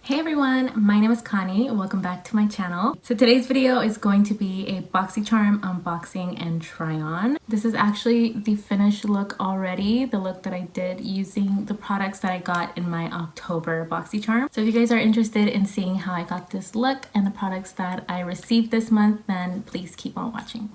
Hey everyone, my name is Connie. Welcome back to my channel. So today's video is going to be a Boxycharm unboxing and try on. This is actually the finished look already, the look that I did using the products that I got in my October Boxycharm. So if you guys are interested in seeing how I got this look and the products that I received this month, then please keep on watching.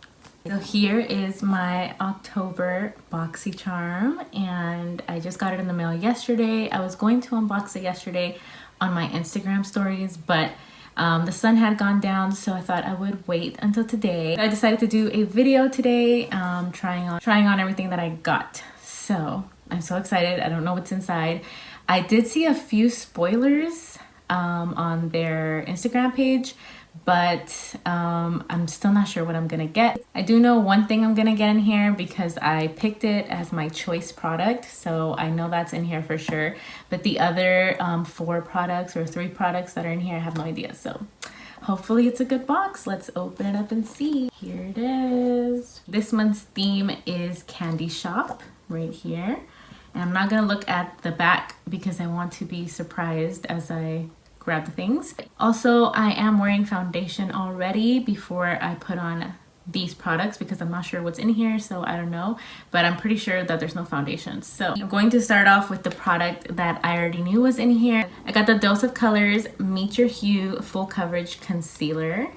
So here is my October Boxycharm and I just got it in the mail yesterday. I was going to unbox it yesterday on my Instagram stories, but the sun had gone down, so I thought I would wait until today. I decided to do a video today trying on everything that I got. So I'm so excited. I don't know what's inside. I did see a few spoilers on their Instagram page, but I'm still not sure what I'm gonna get. I do know one thing I'm gonna get in here because I picked it as my choice product, so I know that's in here for sure. But the other 4 products or 3 products that are in here, I have no idea. So hopefully it's a good box. Let's open it up and see. Here it is. This month's theme is Candy Shop right here. And I'm not gonna look at the back because I want to be surprised as I grab the things. Also, I am wearing foundation already before I put on these products because I'm not sure what's in here, so I don't know, but I'm pretty sure that there's no foundation. So I'm going to start off with the product that I already knew was in here. I got the Dose of Colors Meet Your Hue Full Coverage Concealer.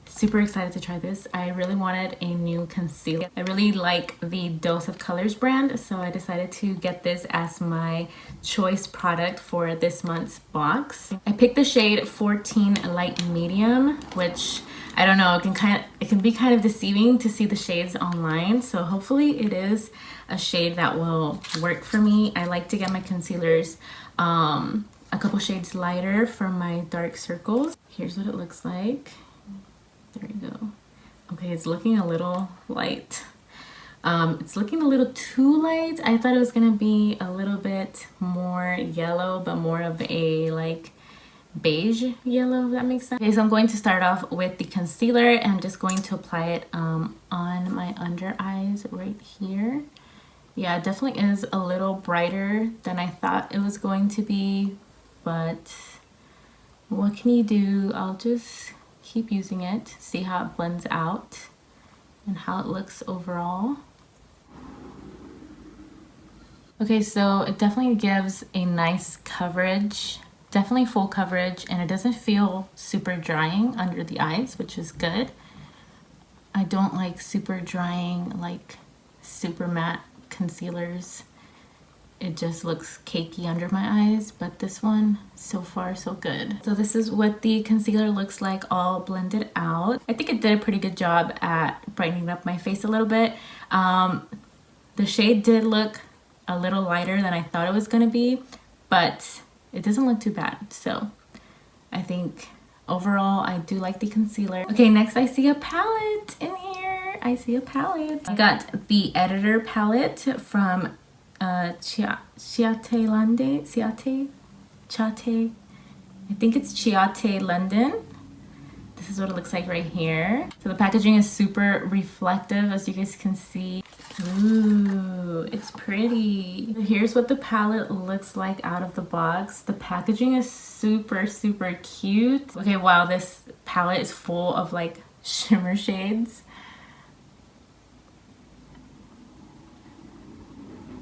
Super excited to try this. I really wanted a new concealer. I really like the Dose of Colors brand, so I decided to get this as my choice product for this month's box. I picked the shade 14 Light Medium, which I don't know, it can be kind of deceiving to see the shades online, so hopefully it is a shade that will work for me. I like to get my concealers a couple shades lighter for my dark circles. Here's what it looks like. There you go. Okay, it's looking a little light. It's looking a little too light. I thought it was gonna be a little bit more yellow, but more of a like beige yellow, if that makes sense. Okay, so I'm going to start off with the concealer and I'm just going to apply it on my under eyes right here. Yeah, it definitely is a little brighter than I thought it was going to be, but what can you do? I'll just keep using it, see how it blends out and how it looks overall. Okay, so it definitely gives a nice coverage, definitely full coverage, and it doesn't feel super drying under the eyes, which is good. I don't like super drying, like super matte concealers. It just looks cakey under my eyes, but this one, so far, so good. So this is what the concealer looks like all blended out. I think it did a pretty good job at brightening up my face a little bit. The shade did look a little lighter than I thought it was gonna be, but it doesn't look too bad. So I think overall, I do like the concealer. Okay, next I see a palette in here. I see a palette. I got the Editor palette from CIATE, I think it's CIATE London. This is what it looks like right here. So the packaging is super reflective, as you guys can see. Ooh, it's pretty. Here's what the palette looks like out of the box. The packaging is super, super cute. Okay, wow, this palette is full of like shimmer shades.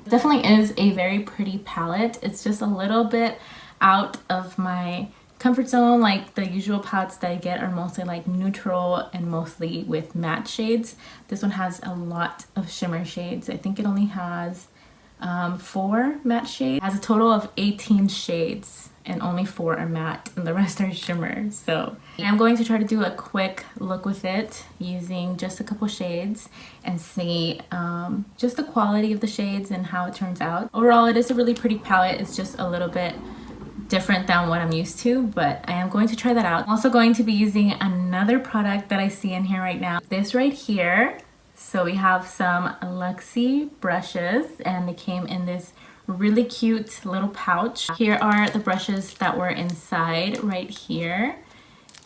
Definitely is a very pretty palette. It's just a little bit out of my comfort zone. Like the usual palettes that I get are mostly like neutral and mostly with matte shades. This one has a lot of shimmer shades. I think it only has 4 matte shades. It has a total of 18 shades and only 4 are matte and the rest are shimmer. So I'm going to try to do a quick look with it using just a couple shades and see just the quality of the shades and how it turns out. Overall, it is a really pretty palette. It's just a little bit different than what I'm used to, but I am going to try that out. I'm also going to be using another product that I see in here right now. This right here. So we have some LUXIE brushes and they came in this really cute little pouch. Here are the brushes that were inside right here.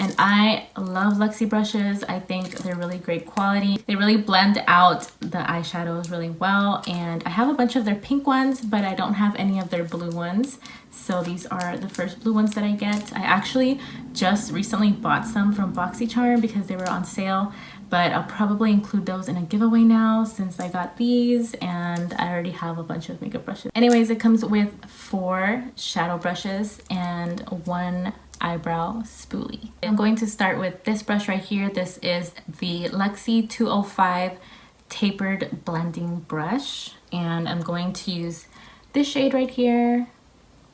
And I love Luxie brushes. I think they're really great quality. They really blend out the eyeshadows really well. And I have a bunch of their pink ones, but I don't have any of their blue ones. So these are the first blue ones that I get. I actually just recently bought some from Boxycharm because they were on sale, but I'll probably include those in a giveaway now since I got these and I already have a bunch of makeup brushes. Anyways, it comes with 4 shadow brushes and 1 eyebrow spoolie. I'm going to start with this brush right here. This is the LUXIE 205 tapered blending brush, and I'm going to use this shade right here.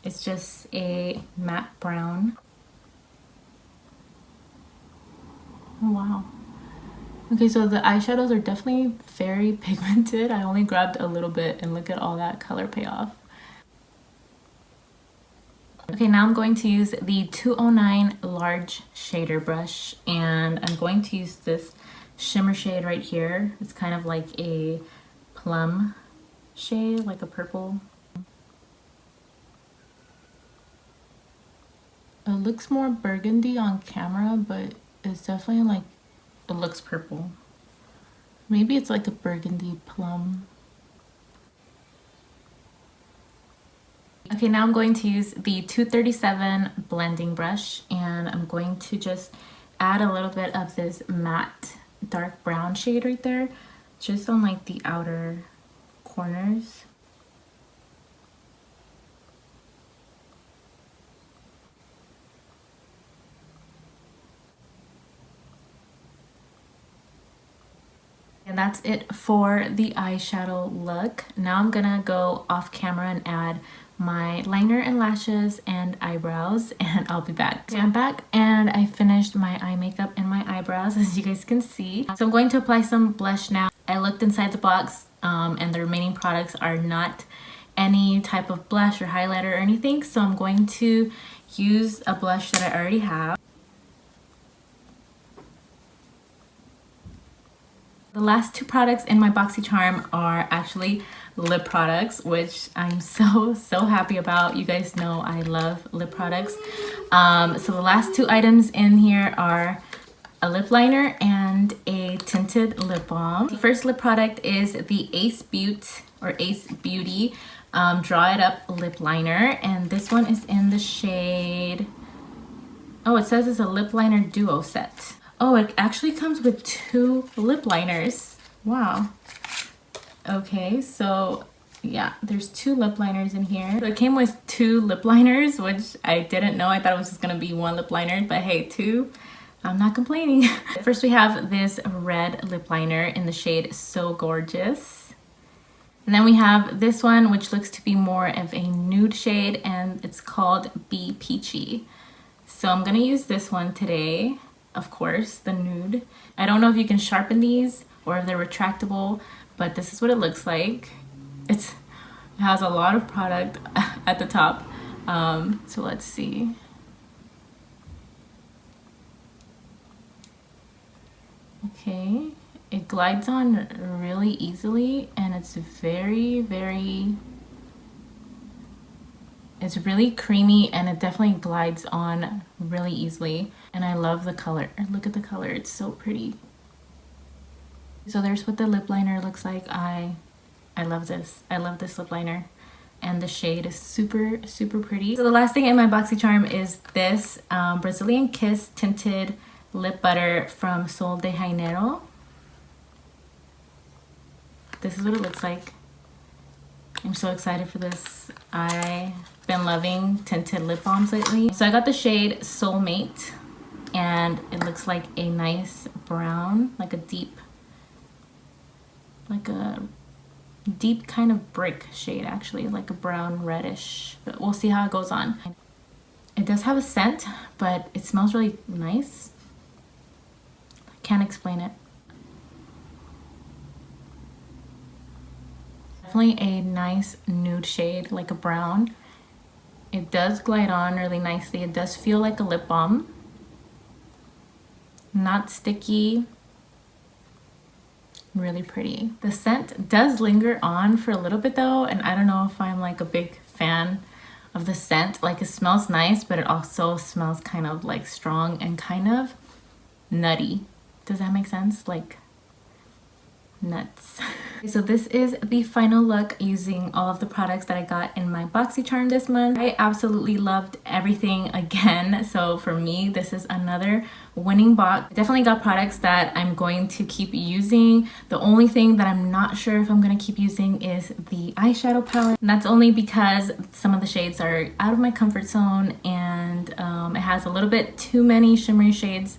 It's just a matte brown. Oh wow. Okay, so the eyeshadows are definitely very pigmented. I only grabbed a little bit and look at all that color payoff. Okay, now I'm going to use the 209 large shader brush, and I'm going to use this shimmer shade right here. It's kind of like a plum shade, like a purple. It looks more burgundy on camera, but it's definitely like, it looks purple. Maybe it's like a burgundy plum. Okay, now I'm going to use the 237 blending brush, and I'm going to just add a little bit of this matte dark brown shade right there, just on like the outer corners. And that's it for the eyeshadow look. Now I'm gonna go off camera and add my liner and lashes and eyebrows, and I'll be back. Okay, I'm back and I finished my eye makeup and my eyebrows, as you guys can see. So I'm going to apply some blush now. I looked inside the box and the remaining products are not any type of blush or highlighter or anything, so I'm going to use a blush that I already have. The last 2 products in my Boxycharm are actually lip products, which I'm so happy about. You guys know I love lip products. So the last 2 items in here are a lip liner and a tinted lip balm. The first lip product is the Ace BEAUTE or Ace Beauty Draw It Up lip liner, and this one is in the shade, oh, it says it's a lip liner duo set. Oh, it actually comes with 2 lip liners. Wow. Okay, so yeah, there's 2 lip liners in here. So it came with 2 lip liners, which I didn't know. I thought it was just gonna be 1 lip liner, but hey, 2, I'm not complaining. First we have this red lip liner in the shade So Gorgeous. And then we have this one, which looks to be more of a nude shade, and it's called Be Peachy. So I'm gonna use this one today. Of course, the nude. I don't know if you can sharpen these or if they're retractable, but this is what it looks like. It has a lot of product at the top. So let's see. Okay, it glides on really easily, and it's it's really creamy, and it definitely glides on really easily. And I love the color. Look at the color, it's so pretty. So there's what the lip liner looks like. I love this. I love this lip liner. And the shade is super pretty. So the last thing in my Boxycharm is this Brazilian Kiss tinted lip butter from Sol de Janeiro. This is what it looks like. I'm so excited for this. I've been loving tinted lip balms lately. So I got the shade Soulmate, and it looks like a nice brown, like a deep kind of brick shade, actually, like a brown reddish. But we'll see how it goes on. It does have a scent, but it smells really nice. I can't explain it. Definitely a nice nude shade, like a brown. It does glide on really nicely. It does feel like a lip balm. Not sticky. Really pretty. The scent does linger on for a little bit though, and I don't know if I'm like a big fan of the scent. Like, it smells nice, but it also smells kind of like strong and kind of nutty. Does that make sense? Like nuts. So this is the final look using all of the products that I got in my Boxycharm this month. I absolutely loved everything again. So for me, this is another winning box. I definitely got products that I'm going to keep using. The only thing that I'm not sure if I'm going to keep using is the eyeshadow palette. And that's only because some of the shades are out of my comfort zone, and it has a little bit too many shimmery shades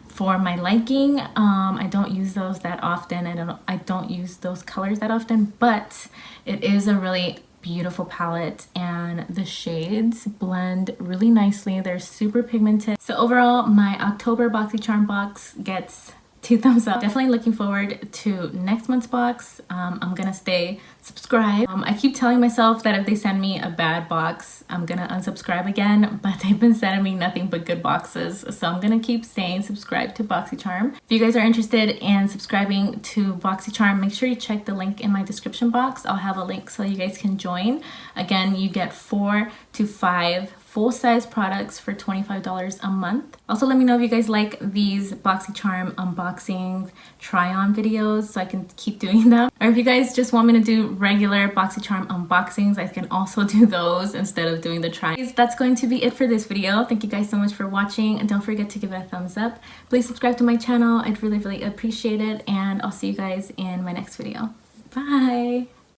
for my liking. I don't use those that often, and I don't use those colors that often, but it is a really beautiful palette and the shades blend really nicely. They're super pigmented. So overall, my October Boxycharm box gets 2 thumbs up. Definitely looking forward to next month's box. I'm gonna stay subscribed. I keep telling myself that if they send me a bad box, I'm gonna unsubscribe again, but they've been sending me nothing but good boxes, so I'm gonna keep staying subscribed to Boxycharm. If you guys are interested in subscribing to Boxycharm, make sure you check the link in my description box. I'll have a link so you guys can join. Again, you get 4 to 5 full-size products for $25 a month. Also, let me know if you guys like these Boxycharm unboxing try-on videos so I can keep doing them. Or if you guys just want me to do regular Boxycharm unboxings, I can also do those instead of doing the try. That's going to be it for this video. Thank you guys so much for watching, and don't forget to give it a thumbs up. Please subscribe to my channel. I'd really appreciate it, and I'll see you guys in my next video. Bye!